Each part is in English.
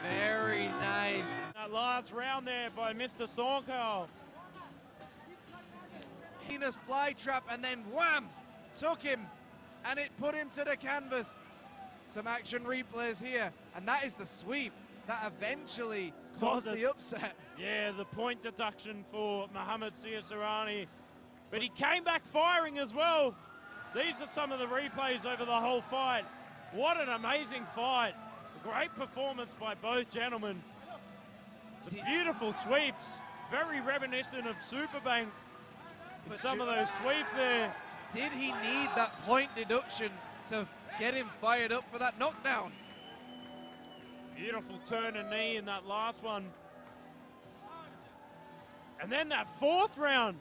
Very nice. That last round there by Mr. Sornkhaw. Venus flytrap and then wham! Took him and it put him to the canvas. Some action replays here, and that is the sweep that eventually caused the upset. Yeah, the point deduction for Mohammad Siasarani. But he came back firing as well. These are some of the replays over the whole fight. What an amazing fight. Great performance by both gentlemen. Some beautiful sweeps. Very reminiscent of Superbank with some of those sweeps there. Did he need that point deduction to get him fired up for that knockdown? Beautiful turn and knee in that last one. And then that fourth round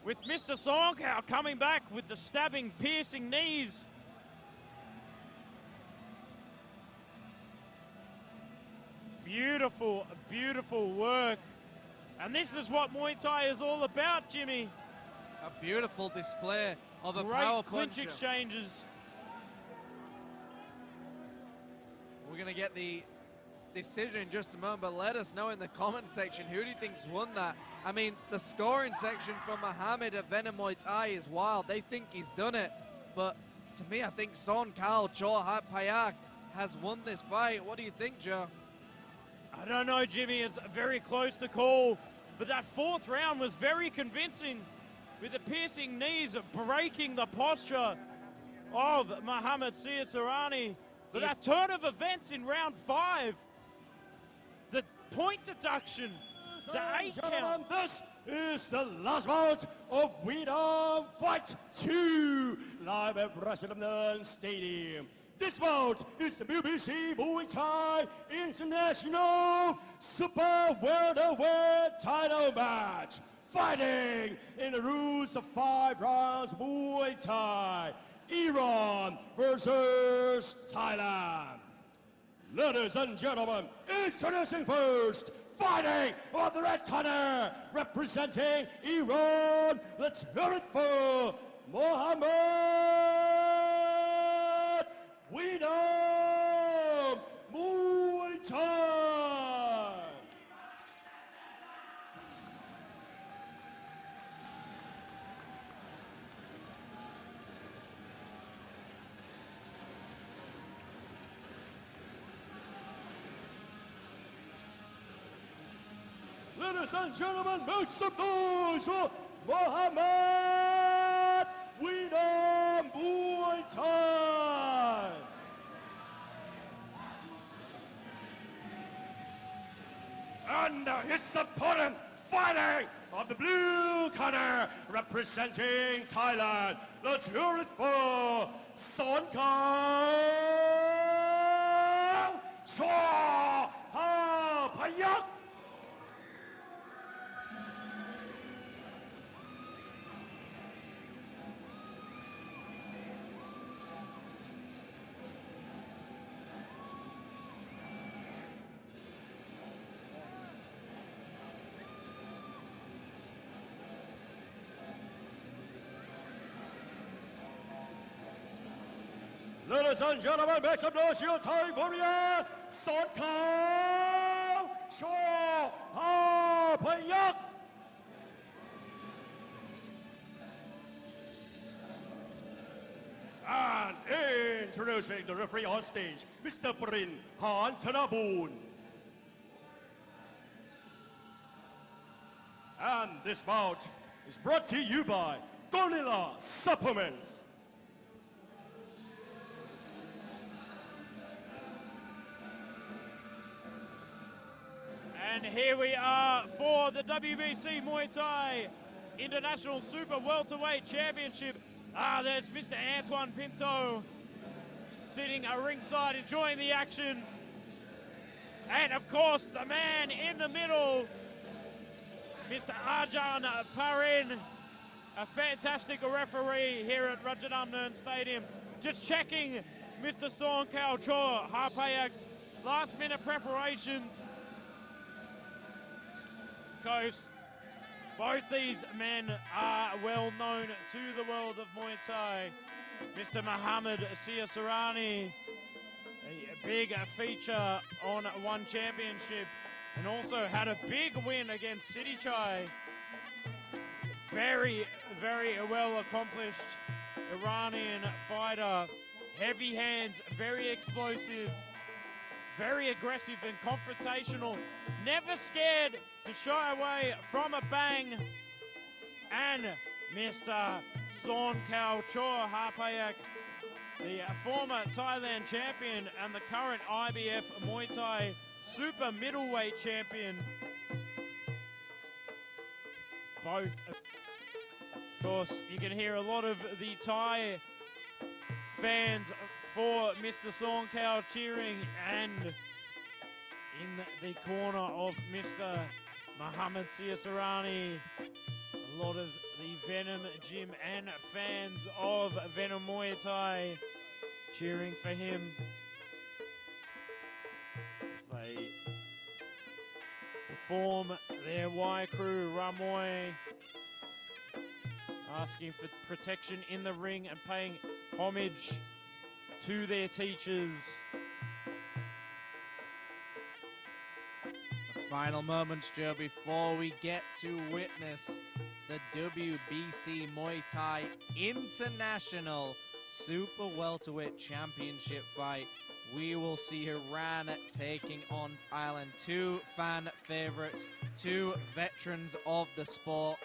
with Mr. Sornkhaw coming back with the stabbing, piercing knees. Beautiful, beautiful work. And this is what Muay Thai is all about, Jimmy. A beautiful display of a Great power clinch puncher. exchanges. We're going to get the decision in just a moment, but let us know in the comment section, who do you think's won that? I mean, the scoring section from Mohammad at ونوم Muaythai is wild. They think he's done it, but to me, I think Sornkhaw Payak has won this fight. What do you think, Joe? I don't know, Jimmy. It's very close to call, but that fourth round was very convincing with the piercing knees breaking the posture of Mohammad Siasarani. But that turn of events in round 5, the point deduction, the 8 count. This is the last round of ونوم Fight 2, live at Rajaadamnern Stadium. This bout is the BBC Muay Thai International Super Welterweight title match. Fighting in the rules of 5 rounds Muay Thai. Iran versus Thailand. Ladies and gentlemen, introducing first, fighting on the red corner, representing Iran. Let's hear it for Mohammad ونوم Muay Thai. Ladies and gentlemen, make some noise for Mohammad ونوم Muay Thai. And his opponent fighting on the blue corner, representing Thailand. Let's hear it for Sornkhaw Payak. Ladies and gentlemen, make some noise for your Thai warrior, Sornkhaw Payak. And introducing the referee on stage, Mr. Prin Han Thanaboon. And this bout is brought to you by Gorilla Supplements. And here we are for the WBC Muay Thai International Super Welterweight Championship. There's Mr. Antoine Pinto sitting ringside enjoying the action. And of course, the man in the middle, Mr. Arjan Parin, a fantastic referee here at Rajaadamnern Stadium. Just checking Mr. Sornkhaw Payak's last minute preparations. Coast. Both these men are well known to the world of Muay Thai. Mr. Mohammad Siasarani a big feature on One Championship, and also had a big win against City Chai. Very, very well accomplished Iranian fighter. Heavy hands, very explosive, very aggressive and confrontational. Never scared to shy away from a bang. And Mr. Sornkhaw Chor Harpayak, the former Thailand champion and the current IBF Muay Thai super middleweight champion. Both, of course, you can hear a lot of the Thai fans for Mr. Sornkhaw cheering, and in the corner of Mr. Mohammad Siasarani, a lot of the Venom Gym and fans of Venom Muay Thai cheering for him as they perform their Y Crew Ramoy, asking for protection in the ring and paying homage to their teachers. The final moments, Joe, before we get to witness the WBC Muay Thai International Super Welterweight Championship fight. We will see Iran taking on Thailand. Two fan favorites, two veterans of the sport.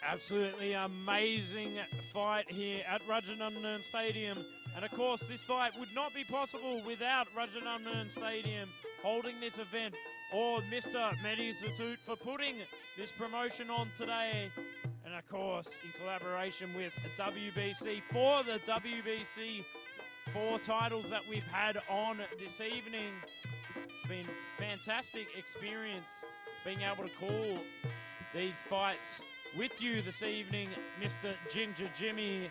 Absolutely amazing fight here at Rajadanamnern Stadium. And of course, this fight would not be possible without Rajadanamnern Stadium holding this event, or Mr. Mehdi Satut for putting this promotion on today. And of course, in collaboration with WBC for the WBC 4 titles that we've had on this evening. It's been fantastic experience being able to call these fights with you this evening, Mr. Ginger Jimmy.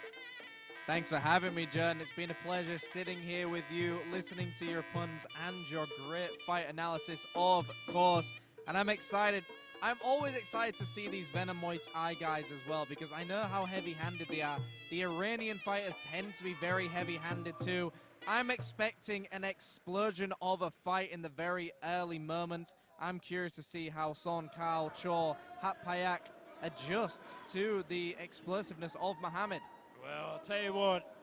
Thanks for having me, John. It's been a pleasure sitting here with you, listening to your puns and your great fight analysis, of course. And I'm excited. I'm always excited to see these Venom Muay Thai guys as well, because I know how heavy-handed they are. The Iranian fighters tend to be very heavy-handed too. I'm expecting an explosion of a fight in the very early moments. I'm curious to see how Sornkhaw Chor Harpayak adjusts to the explosiveness of Mohammad. Well, I'll tell you what,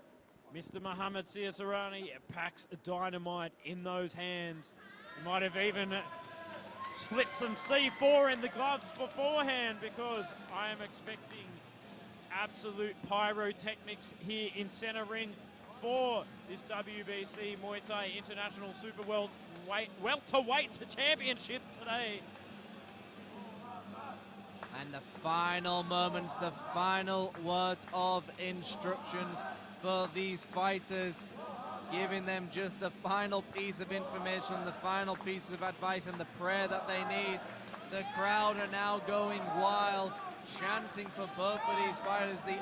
Mr. Mohammad Siasarani packs dynamite in those hands. He might have even slipped some C4 in the gloves beforehand, because I am expecting absolute pyrotechnics here in center ring for this WBC Muay Thai International Super Welterweight Championship today. And the final moments, the final words of instructions for these fighters, giving them just the final piece of information, the final piece of advice and the prayer that they need. The crowd are now going wild, chanting for both of these fighters. The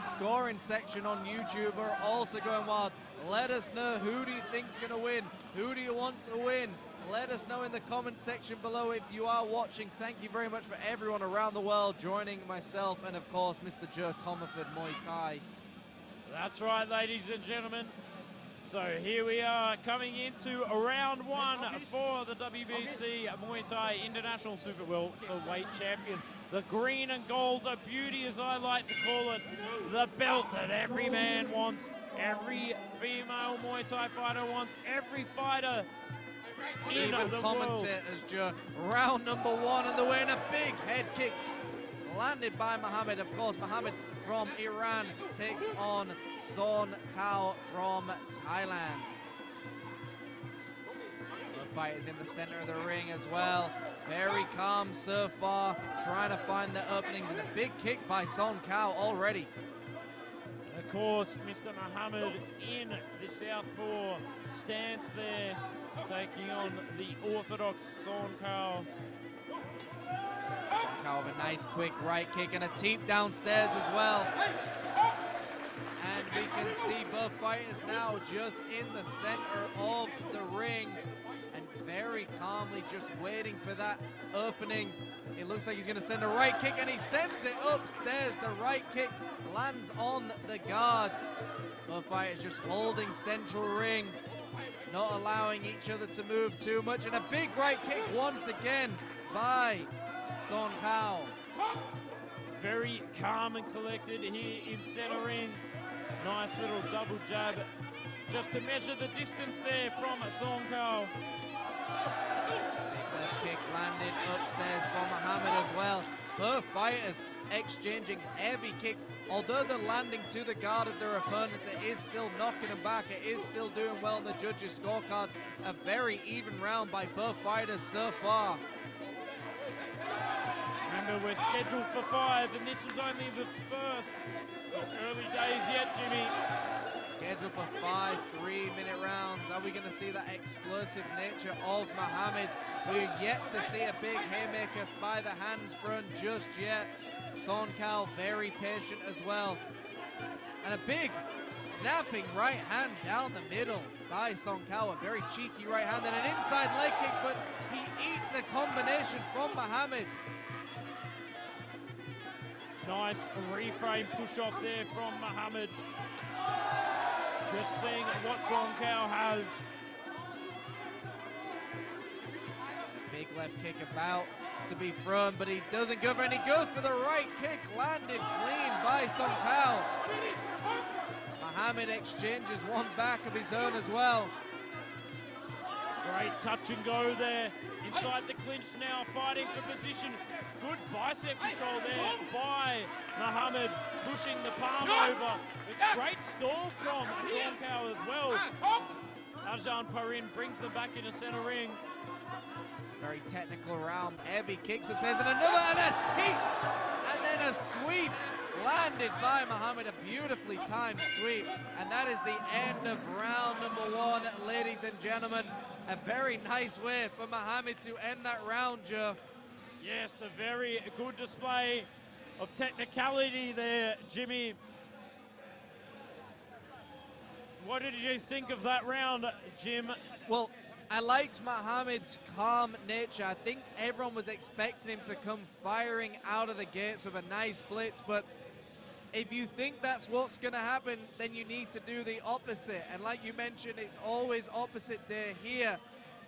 scoring section on YouTube are also going wild. Let us know, who do you think's going to win? Who do you want to win? Let us know in the comment section below if you are watching. Thank you very much for everyone around the world joining myself and, of course, Mr. Joe Comerford Muay Thai. That's right, ladies and gentlemen. So here we are coming into round 1 for the WBC Muay Thai International Super Welterweight Champion. The green and gold, a beauty as I like to call it. The belt that every man wants, every female Muay Thai fighter wants, every fighter in Even the commentators, world. Joe. Round number 1 and the winner, big head kicks landed by Mohammad. Of course, Mohammad from Iran takes on Sornkhaw from Thailand. The fight is in the center of the ring as well. Very calm so far, trying to find the openings, and a big kick by Sornkhaw already. Of course, Mr. Mohammad in the southpaw stance there, taking on the orthodox Sornkhaw. Sornkhaw with a nice quick right kick and a teep downstairs as well. And we can see both fighters now just in the center of the ring and very calmly just waiting for that opening. It looks like he's going to send a right kick, and he sends it upstairs. The right kick lands on the guard. Both fighters just holding central ring, not allowing each other to move too much. And a big right kick once again by Sornkhaw. Very calm and collected here in center ring. Nice little double jab just to measure the distance there from Sornkhaw. Big left kick landed upstairs for Mohammad as well. Both fighters exchanging heavy kicks. Although they're landing to the guard of their opponents, it is still knocking them back. It is still doing well in the judges' scorecards. A very even round by both fighters so far. Remember, we're scheduled for 5, and this is only the first. So early days yet, Jimmy. Scheduled for 5 3-minute rounds. Are we going to see that explosive nature of Mohammad? We're yet to see a big haymaker by the hands front just yet. Sornkhaw very patient as well. And a big snapping right hand down the middle by Sornkhaw. A very cheeky right hand and an inside leg kick, but he eats a combination from Mohammad. Nice reframe push off there from Mohammad. Just seeing what Sornkhaw has. Big left kick about to be thrown, but he doesn't go for any. Goes for the right kick, landed clean by Sornkhaw. Mohammad exchanges one back of his own as well. Great touch and go there. Inside the clinch now, fighting for position. Good bicep control there by Mohammad, pushing the palm over. A great stall from Sornkhaw as well. Arjan Parin brings them back into center ring. Very technical round, heavy kicks upstairs, and another, and a teep, and then a sweep landed by Mohammad, a beautifully timed sweep, and that is the end of round number 1, ladies and gentlemen. A very nice way for Mohammad to end that round, Joe. Yes, a very good display of technicality there, Jimmy. What did you think of that round, Jim? Well, I liked Mohammad's calm nature. I think everyone was expecting him to come firing out of the gates with a nice blitz, but if you think that's what's going to happen, then you need to do the opposite. And like you mentioned, it's always opposite day here.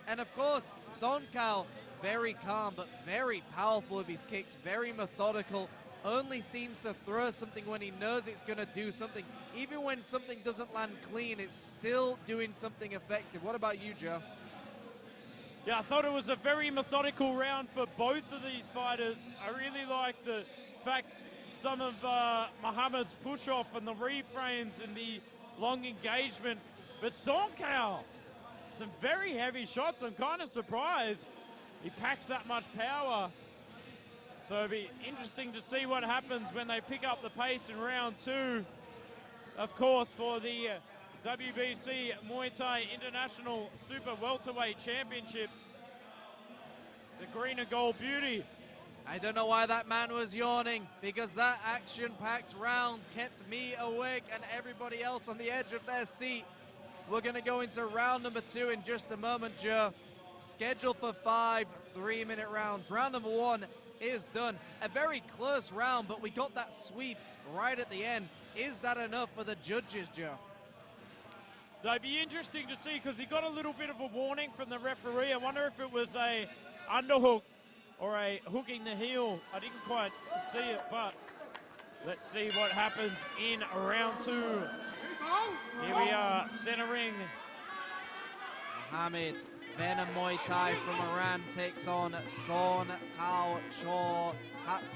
And of course, Sornkhaw, very calm, but very powerful with his kicks, very methodical, only seems to throw something when he knows it's going to do something. Even when something doesn't land clean, it's still doing something effective. What about you, Joe? Yeah, I thought it was a very methodical round for both of these fighters. I really like the fact some of Mohammad's push-off and the reframes and the long engagement. But Sornkhaw, some very heavy shots. I'm kind of surprised he packs that much power. So it'll be interesting to see what happens when they pick up the pace in round 2. Of course, for the WBC Muay Thai International Super Welterweight Championship, the green and gold beauty. I don't know why that man was yawning, because that action-packed round kept me awake and everybody else on the edge of their seat. We're going to go into round number 2 in just a moment, Joe. Scheduled for 5 3-minute rounds. Round number 1 is done. A very close round, but we got that sweep right at the end. Is that enough for the judges, Joe? That'd be interesting to see, because he got a little bit of a warning from the referee. I wonder if it was a underhook or a hooking the heel. I didn't quite see it, but let's see what happens in round 2. Here we are, center ring. Mohammad, ونوم Muaythai from Iran takes on Sornkhaw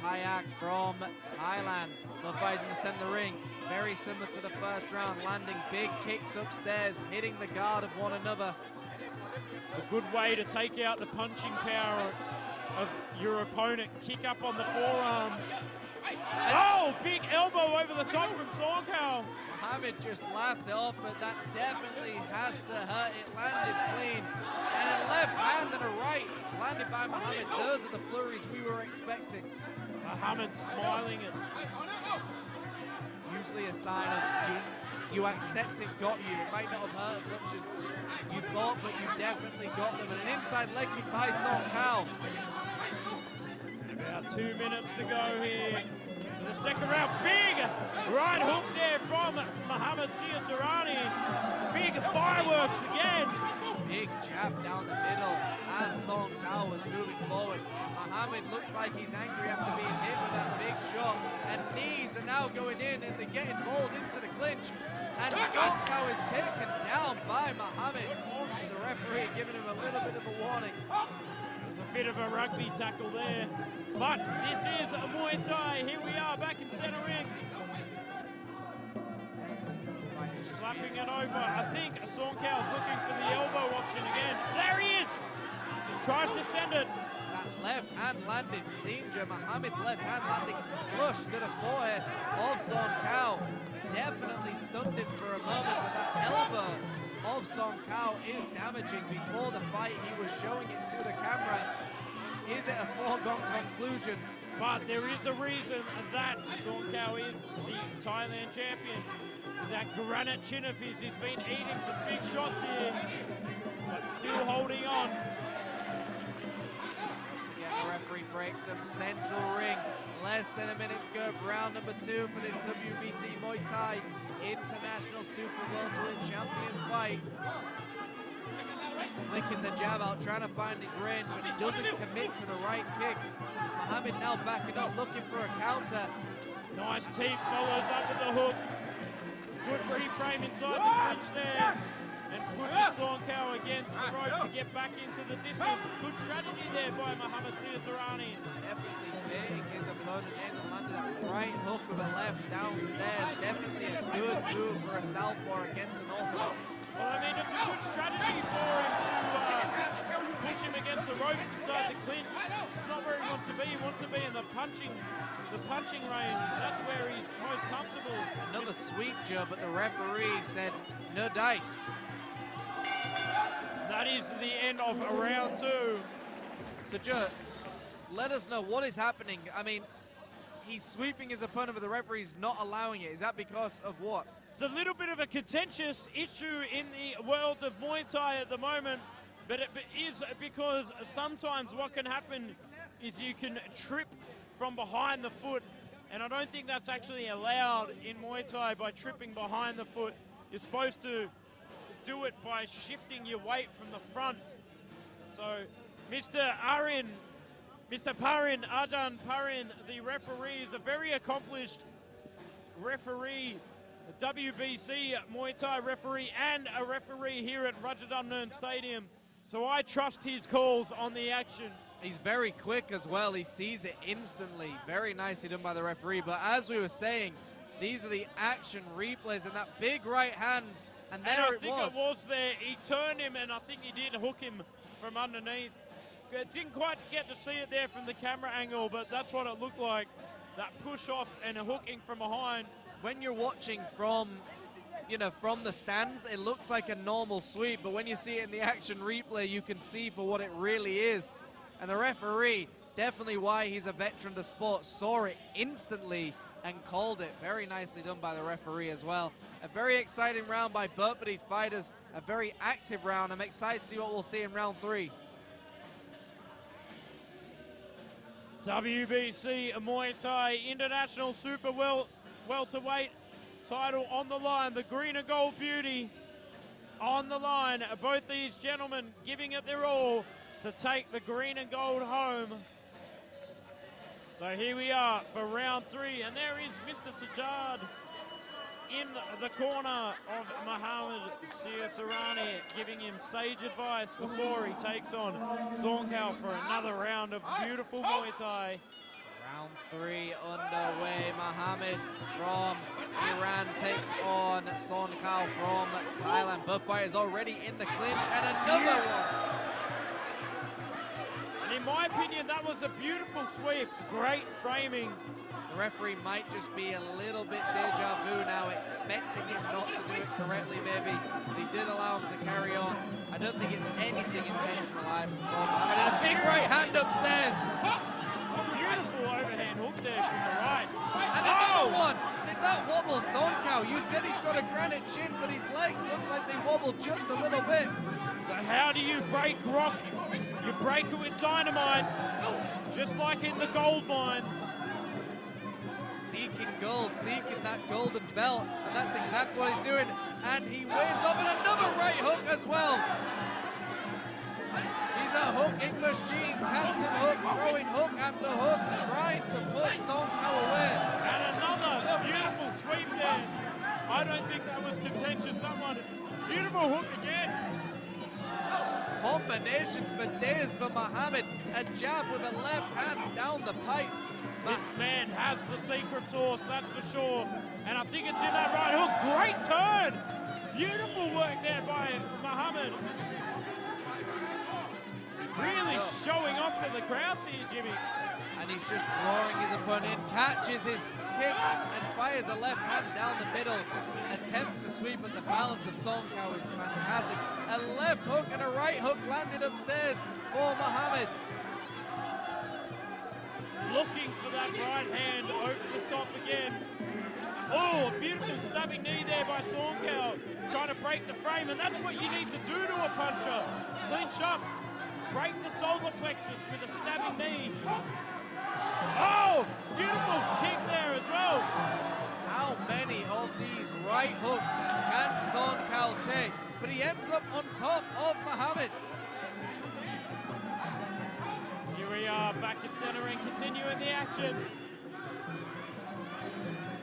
Payak from Thailand. Both fighters in the center of the ring, very similar to the first round, landing big kicks upstairs, hitting the guard of one another. It's a good way to take out the punching power of your opponent. Kick up on the forearms. Oh, big elbow over the top from Sornkhaw. Mohammad just laughs it off, but that definitely has to hurt. It landed clean. And a left hand and a right landed by Mohammad. Those are the flurries we were expecting. Mohammad smiling. Usually a sign of you accept it got you. It might not have hurt as much as you thought, but you definitely got them. And an inside leg kick by Sornkhaw. About 2 minutes to go here. the second round. Big right hook there from Mohammad Siasarani. Big fireworks again. Big jab down the middle as Sornkhaw was moving forward. Mohammad looks like he's angry after being hit with that big shot. And knees are now going in and they're getting hauled into the clinch. And Sornkhaw is taken down by Mohammad. The referee giving him a little bit of a warning. It was a bit of a rugby tackle there. But this is a Muay Thai. Here we are back in center ring. Slapping it over. I think Sornkhaw's looking for the elbow option again. There he is! Tries to send it. That left hand landed danger. Mohammad's left hand landing flush to the forehead of Sornkhaw. Definitely stunned him for a moment, but that elbow of Sornkhaw is damaging. Before the fight, he was showing it to the camera. Is it a foregone conclusion? But there is a reason that Sornkhaw is the Thailand champion. That granite chin of his, he's been eating some big shots here, but still holding on. Again, the referee breaks him. Central ring. Less than a minute to go. Round number 2 for this WBC Muay Thai International Super Welterweight Champion fight. Flicking the jab out, trying to find his range, but he doesn't commit to the right kick. Mohammad now backing up, looking for a counter. Nice teep, follows up with the hook. Good reframe inside the clinch there. And pushes Sornkhaw against the rope to get back into the distance. Good strategy there by Mohammad Siasarani. Definitely baiting his opponent in and landed that right hook with a left downstairs. Definitely a good move for a southpaw against an orthodox. Well, I mean, it's a good strategy for him to push him against the ropes inside the clinch. It's not where he wants to be. He wants to be in the punching range. That's where he's most comfortable. Another sweep job, but the referee said no dice. That is the end of round 2. So Joe, let us know what is happening. I mean, he's sweeping his opponent, but the referee's not allowing it. Is that because of what? It's a little bit of a contentious issue in the world of Muay Thai at the moment, but it is because sometimes what can happen is you can trip from behind the foot, and I don't think that's actually allowed in Muay Thai by tripping behind the foot. You're supposed to do it by shifting your weight from the front. So Mr. Parin, Ajahn Parin, the referee, is a very accomplished referee, a WBC Muay Thai referee and a referee here at Rajadarnern Stadium. So I trust his calls on the action. He's very quick as well. He sees it instantly. Very nicely done by the referee. But as we were saying, these are the action replays, and that big right hand, and there I think it was there. He turned him, and I think he did hook him from underneath. Didn't quite get to see it there from the camera angle, but that's what it looked like. That push off and a hooking from behind. When you're watching from, from the stands, it looks like a normal sweep, but when you see it in the action replay, you can see for what it really is. And the referee, definitely why he's a veteran of the sport, saw it instantly and called it. Very nicely done by the referee as well. A very exciting round by both of these fighters. A very active round. I'm excited to see what we'll see in round 3. WBC Muay Thai International Super Welterweight title on the line. The green and gold beauty on the line. Both these gentlemen giving it their all to take the green and gold home. So here we are for round 3, and there is Mr. Sajjad in the corner of Mohammad Siasarani, giving him sage advice before he takes on Sornkhaw for another round of beautiful Muay Thai. Round 3 underway. Mohammad from Iran takes on Sornkhaw from Thailand. Both fighters already in the clinch, and another one. And in my opinion, that was a beautiful sweep. Great framing. The referee might just be a little bit deja vu now, expecting him not to do it correctly, maybe. But he did allow him to carry on. I don't think it's anything intentional. And a big right hand upstairs. Beautiful overhand hook there from the right. And another one. Did that wobble Sornkhaw? You said he's got a granite chin, but his legs look like they wobbled just a little bit. But how do you break rock? You break it with dynamite, just like in the gold mines. seeking gold, seeking that golden belt, and that's exactly what he's doing. And he waves off and another right hook as well. He's a hooking machine, captain hook, throwing hook after hook, trying to put Sornkhaw away. And another beautiful sweep there. I don't think that was contentious. Someone beautiful hook again. Combinations for days for Mohammad. A jab with a left hand down the pipe. This man has the secret sauce, that's for sure. And I think it's in that right hook. Great turn. Beautiful work there by Mohammad. Really showing off to the crowds here, Jimmy. And he's just drawing his opponent in, catches his kick and fires a left hand down the middle. Attempts to sweep, but the balance of Sornkhaw is fantastic. A left hook and a right hook landed upstairs for Mohammad. Looking for that right hand over the top again. Oh, beautiful stabbing knee there by Sornkhaw. Trying to break the frame, and that's what you need to do to a puncher. Clinch up, break the solar plexus with a stabbing knee. Oh, beautiful kick there as well. How many of these right hooks can Sornkhaw take? But he ends up on top of Mohammad. Here we are back at center and continuing the action.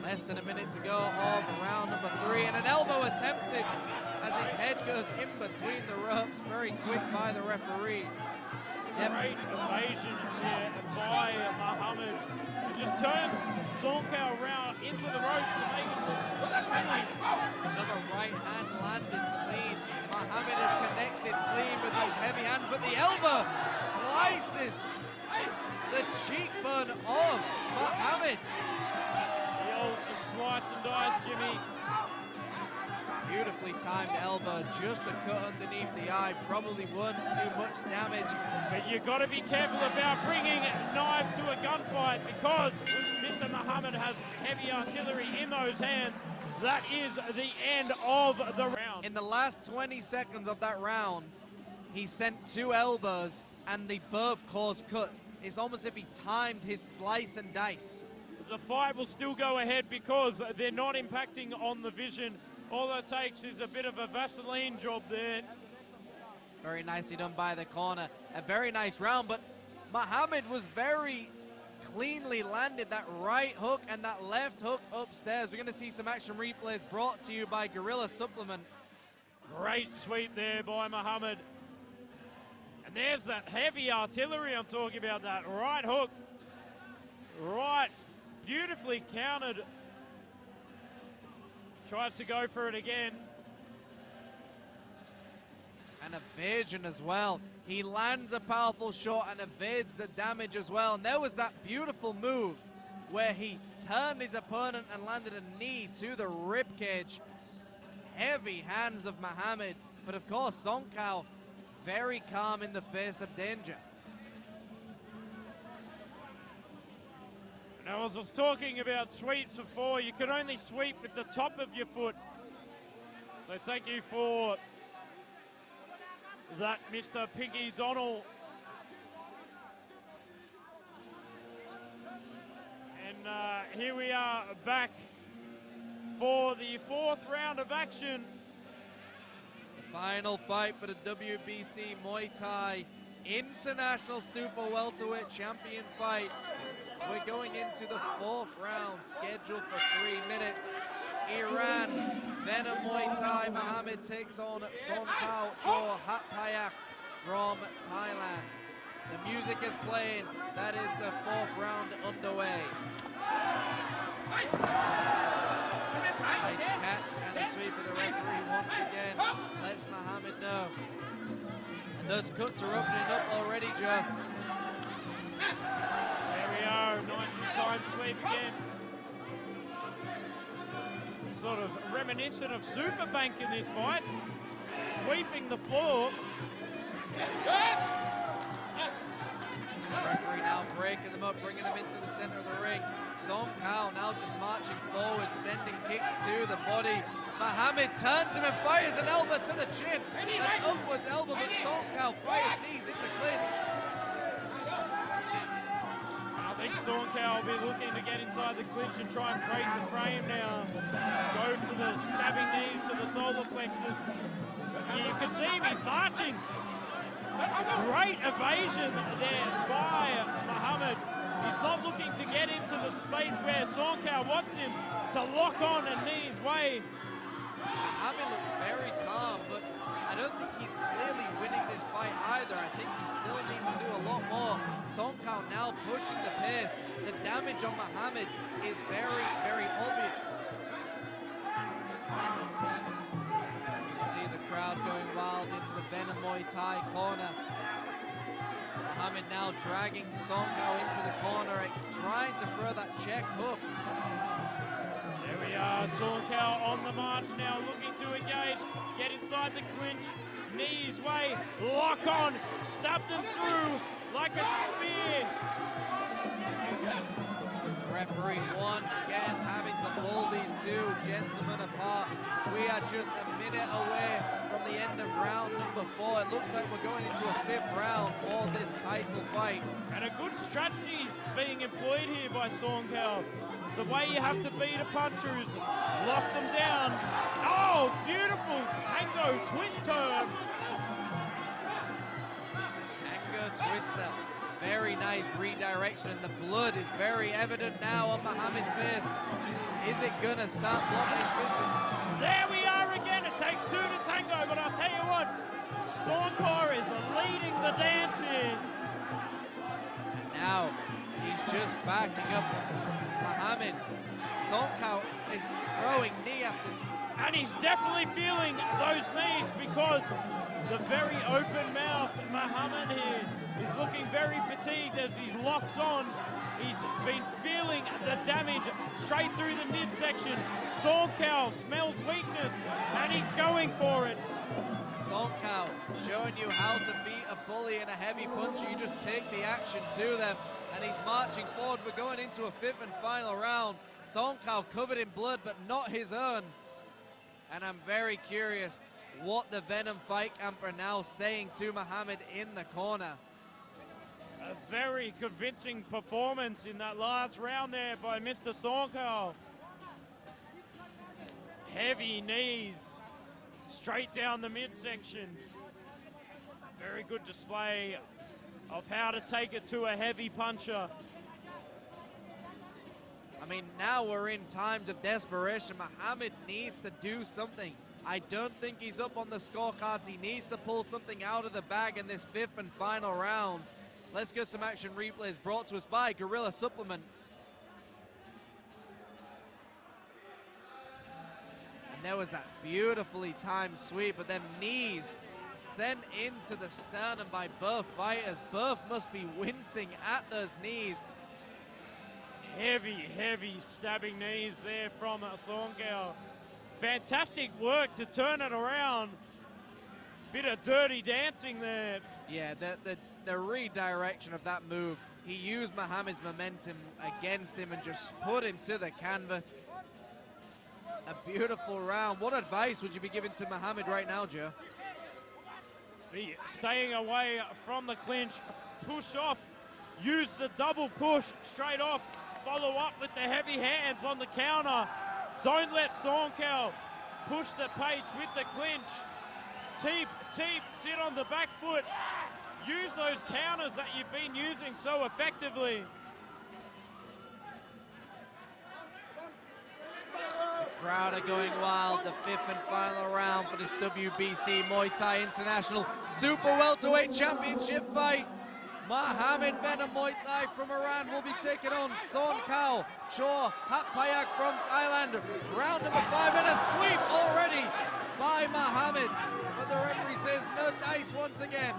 Less than a minute to go of round number 3, and an elbow attempted as his head goes in between the ropes. Very quick by the referee. Great evasion here by Mohammad. It just turns Sornkhaw around into the ropes to make it look silly. Another right hand landed clean. Mohammad is connected clean with these heavy hands, but the elbow slices the cheekbone of Mohammad. The old slice and dice, Jimmy. Beautifully timed elbow, just a cut underneath the eye, probably wouldn't do much damage. But you've got to be careful about bringing knives to a gunfight because Mr. Mohammad has heavy artillery in those hands. That is the end of the round. In the last 20 seconds of that round, he sent 2 elbows and they both caused cuts. It's almost as if he timed his slice and dice. The fight will still go ahead because they're not impacting on the vision. All it takes is a bit of a Vaseline job there. Very nicely done by the corner. A very nice round, but Mohammad was very cleanly landed that right hook and that left hook upstairs. We're going to see some action replays brought to you by Gorilla Supplements. Great sweep there by Mohammad. And there's that heavy artillery I'm talking about, that right hook. Right, beautifully countered. Tries to go for it again. And evasion as well. He lands a powerful shot and evades the damage as well. And there was that beautiful move where he turned his opponent and landed a knee to the ribcage. Heavy hands of Mohammad. But of course, Sornkhaw very calm in the face of danger. Now, as I was talking about sweeps before, you can only sweep with the top of your foot. So thank you for that, Mr. Pinky Donnell. And here we are back for the 4th round of action. The final fight for the WBC Muay Thai International Super Welterweight Champion fight. We're going into the 4th round, scheduled for 3 minutes. Iran, Venum Muay Thai, Mohammad takes on Sornkhaw Hatpayak from Thailand. The music is playing. That is the 4th round underway. Nice catch and a sweep of the referee once again. Lets Mohammad know. And those cuts are opening up already, Joe. There we are, nice and timed sweep again. Sort of reminiscent of Superbank in this fight. Sweeping the floor. The referee now breaking them up, bringing them into the center of the ring. Sornkhaw now just marching forward, sending kicks to the body. Mohammad turns him and fires an elbow to the chin. An upwards elbow, but Sornkhaw fires knees in the clinch. I think Sornkhaw will be looking to get inside the clinch and try and break the frame now. Go for the stabbing knees to the solar plexus. You can see him, he's marching. Great evasion there by Mohammad. He's not looking to get into the space where Sornkhaw wants him to lock on and knee his way. Mohammad looks very calm, but I don't think he's clearly winning this fight either. I think he still needs to do a lot more. Sornkhaw now pushing the pace. The damage on Mohammad is very, very obvious. You can see the crowd going wild into the ونوم Muaythai corner. Mohammad now dragging Sornkhaw into the corner, trying to throw that check hook. There we are, Sornkhaw on the march now, looking to engage, get inside the clinch, knee his way, lock on, stab them through like a spear. The referee once again having to pull these two gentlemen apart. We are just a minute away from the end of round number 4. It looks like we're going into a 5th round for this title fight. And a good strategy being employed here by Sornkhaw. It's the way you have to beat a punchers, lock them down. Oh, beautiful tango twist turn. Tango twister. Very nice redirection, and the blood is very evident now on Mohammad's face. Is it gonna start blocking his vision? There we are again. It takes 2 to tango, but I'll tell you what, Sornkhaw is leading the dance here. Now he's just backing up Mohammad. Sornkhaw is throwing knee after. And he's definitely feeling those knees because the very open-mouthed Mohammad here is looking very fatigued as he locks on. He's been feeling the damage straight through the midsection. Sornkhaw smells weakness and he's going for it. Sornkhaw showing you how to beat a bully and a heavy puncher. You just take the action to them, and he's marching forward. We're going into a 5th and final round. Sornkhaw covered in blood, but not his own. And I'm very curious what the ونوم fight camp are now saying to Mohammad in the corner. A very convincing performance in that last round there by Mr. Sornkhaw. Heavy knees straight down the midsection. Very good display of how to take it to a heavy puncher. I mean, now we're in times of desperation. Mohammad needs to do something. I don't think he's up on the scorecards. He needs to pull something out of the bag in this 5th and final round. Let's get some action replays brought to us by Gorilla Supplements. And there was that beautifully timed sweep, but them knees sent into the sternum by both fighters. Both must be wincing at those knees. Heavy, heavy stabbing knees there from Sornkhaw. Fantastic work to turn it around. Bit of dirty dancing there. Yeah, the redirection of that move. He used Mohammad's momentum against him and just put him to the canvas. A beautiful round. What advice would you be giving to Mohammad right now, Joe? Be staying away from the clinch. Push off. Use the double push straight off. Follow up with the heavy hands on the counter. Don't let Sornkhaw push the pace with the clinch. Teep, sit on the back foot. Use those counters that you've been using so effectively. The crowd are going wild. The 5th and final round for this WBC Muay Thai International Super Welterweight Championship fight. Mohammad ونوم Muaythai from Iran will be taking on Sornkhaw Chor Hatpayak from Thailand. Round number 5 and a sweep already by Mohammad. But the referee says no dice once again.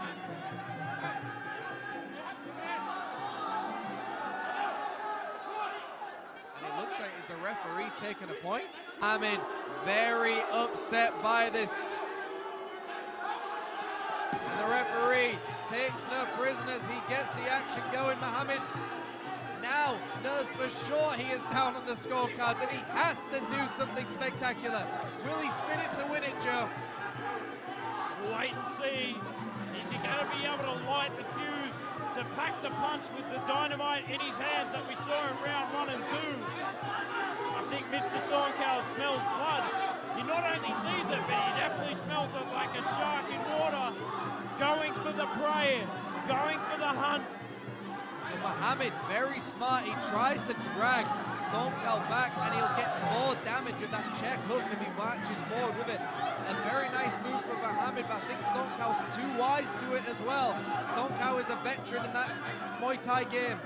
And it looks like it's a referee taking a point. Mohammad very upset by this. And the referee takes no prisoners. He gets the action going. Mohammad now knows for sure he is down on the scorecards and he has to do something spectacular. Will he spin it to win it, Joe? Wait and see. Is he going to be able to light the fuse to to pack the punch with the dynamite in his hands that we saw in round 1 and 2. I think Mr. Sornkhaw smells blood. He not only sees it, but he definitely smells it like a shark in water, going for the prey, going for the hunt. And Mohammad, very smart. He tries to drag Sornkhaw back, and he'll get more damage with that check hook if he marches forward with it. A very nice move from Mohammad, but I think Sornkhaw's too wise to it as well. Sornkhaw is a veteran in that Muay Thai game.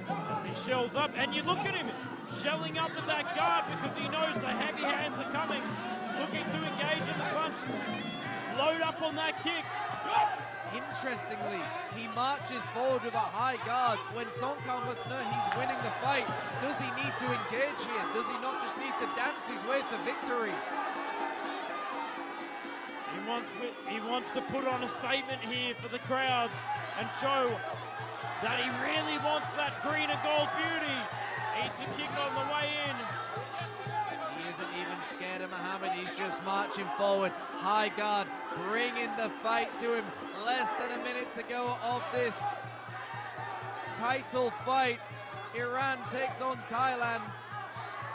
As he shells up, and you look at him shelling up at that guard because he knows the heavy hands are coming, looking to engage in the punch. Load up on that kick. Interestingly, he marches forward with a high guard when Sornkhaw must know he's winning the fight. Does he need to engage here? Does he not just need to dance his way to victory? He wants to put on a statement here for the crowds and show that he really wants that green and gold beauty. Eats a kick on the way in. He isn't even scared of Mohammad. He's just marching forward. High guard, bringing the fight to him. Less than a minute to go of this title fight. Iran takes on Thailand.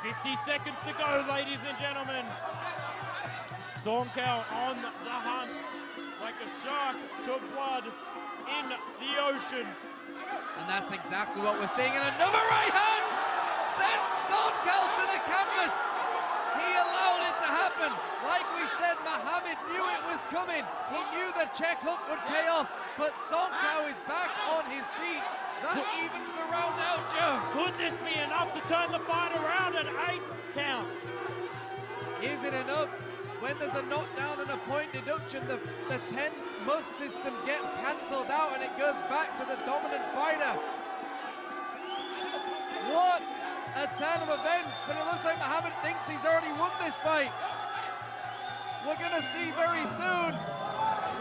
50 seconds to go, ladies and gentlemen. Sornkhaw on the hunt like a shark to blood in the ocean. And that's exactly what we're seeing. And another right hand sends Sornkhaw to the canvas. He allowed it to happen. Like we said, Mohammad knew it was coming. He knew the check hook would pay off, but Sornkhaw is back on his feet. That evens the round out, Joe. Could this be enough to turn the fight around at 8 count? Is it enough? When there's a knockdown and a point deduction, the 10 must system gets cancelled out and it goes back to the dominant fighter. What a turn of events, but it looks like Mohammad thinks he's already won this fight. We're gonna see very soon.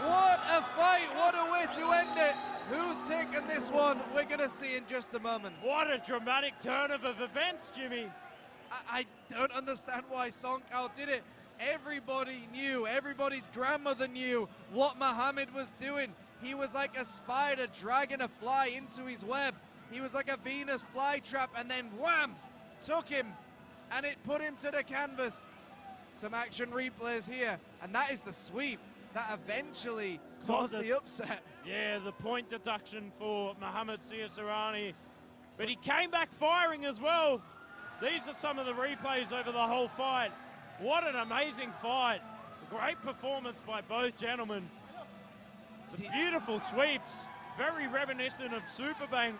What a fight, what a way to end it. Who's taking this one? We're gonna see in just a moment. What a dramatic turn of events, Jimmy. I don't understand why Sornkhaw did it. Everybody knew, everybody's grandmother knew what Mohammad was doing. He was like a spider dragging a fly into his web. He was like a Venus flytrap, and then wham, took him, and it put him to the canvas. Some action replays here, and that is the sweep that eventually caused the upset. Yeah, the point deduction for Mohammad Siasarani, but he came back firing as well. These are some of the replays over the whole fight. What an amazing fight. Great performance by both gentlemen. Some beautiful sweeps, very reminiscent of Superbank.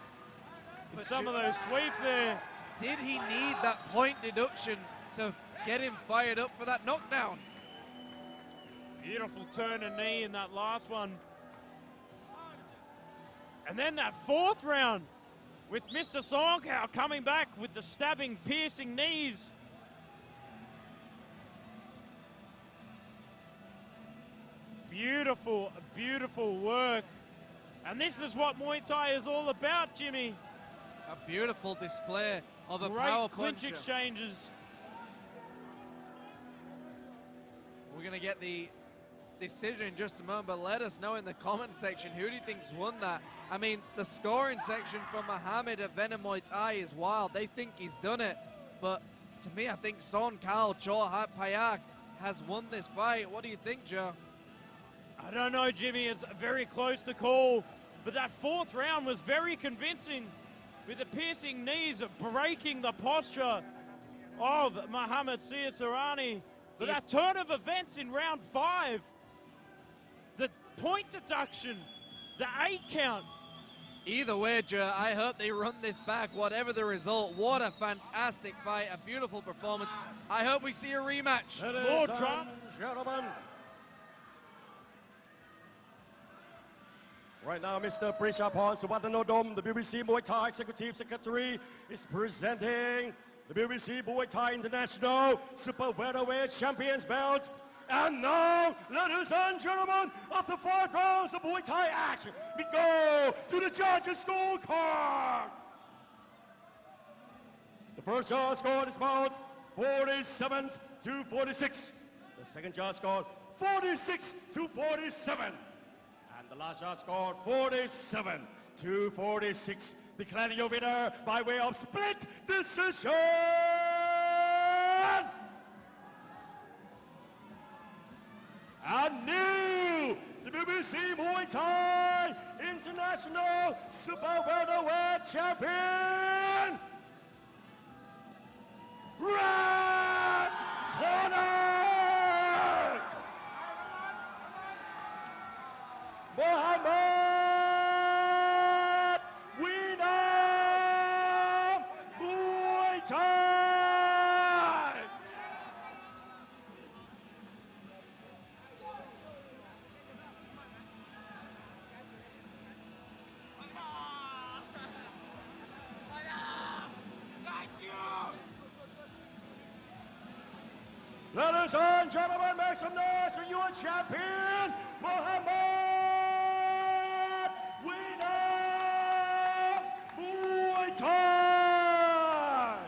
Some of those sweeps there. Did he need that point deduction to get him fired up for that knockdown? Beautiful turn and knee in that last one. And then that fourth round with Mr. Sornkhaw coming back with the stabbing, piercing knees. Beautiful, beautiful work. And this is what Muay Thai is all about, Jimmy. A beautiful display of a Great power clinch puncher. exchanges. We're going to get the decision in just a moment, but let us know in the comment section, who do you think's won that? I mean, the scoring section from Mohammad at ونوم Muaythai is wild. They think he's done it, but to me, I think Sornkhaw Payak has won this fight. What do you think, Joe? I don't know, Jimmy. It's very close to call, but that fourth round was very convincing with the piercing knees breaking the posture of Mohammad Siasarani. But that turn of events in round 5, the point deduction, the 8 count. Either way, Joe, I hope they run this back, whatever the result. What a fantastic fight, a beautiful performance. I hope we see a rematch. More drama. Gentlemen. Right now, Mr. Prishapon Suwatanodom, the BBC Muay Thai Executive Secretary, is presenting the BBC Muay Thai International Super Welterweight Champions belt. And now, ladies and gentlemen, after 5 rounds of Muay Thai action, we go to the judges' scorecard. The first judge scored is about 47 to 46. The second judge scored 46 to 47. And The last shot scored 47-46. Declaring your winner by way of split decision. And new WBC Muay Thai International Super Welterweight Champion, Red Corner, Mohammad, ونوم Muay Thai. Ladies and gentlemen, make some noise for your champion, Mohammad, ونوم Muay Thai.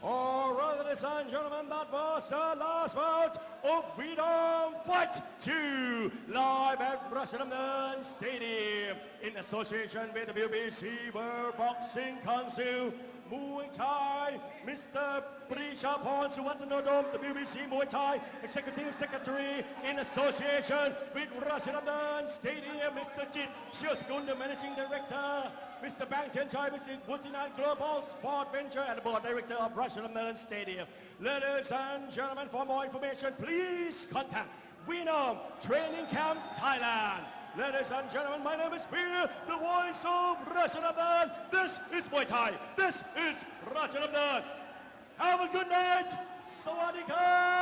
All right, ladies and gentlemen, that was the last bout of Freedom Fight 2, live at Rajadamnern Stadium in association with the WBC World Boxing Council, Muay Thai, Mr. Prishapon Suwatanodom, the WBC Muay Thai Executive Secretary in association with Rajadamnern Stadium, Mr. Jit Siasarani, the Managing Director, Mr. Bang Tianchai, Mr. Wutinat Global Sport Venture and the Board Director of Rajadamnern Stadium. Ladies and gentlemen, for more information, please contact ونوم Training Camp Thailand. Ladies and gentlemen, my name is Peter, the voice of Rajadamnern. This is Muay Thai. This is Rajadamnern. Have a good night. Sawadee Ka.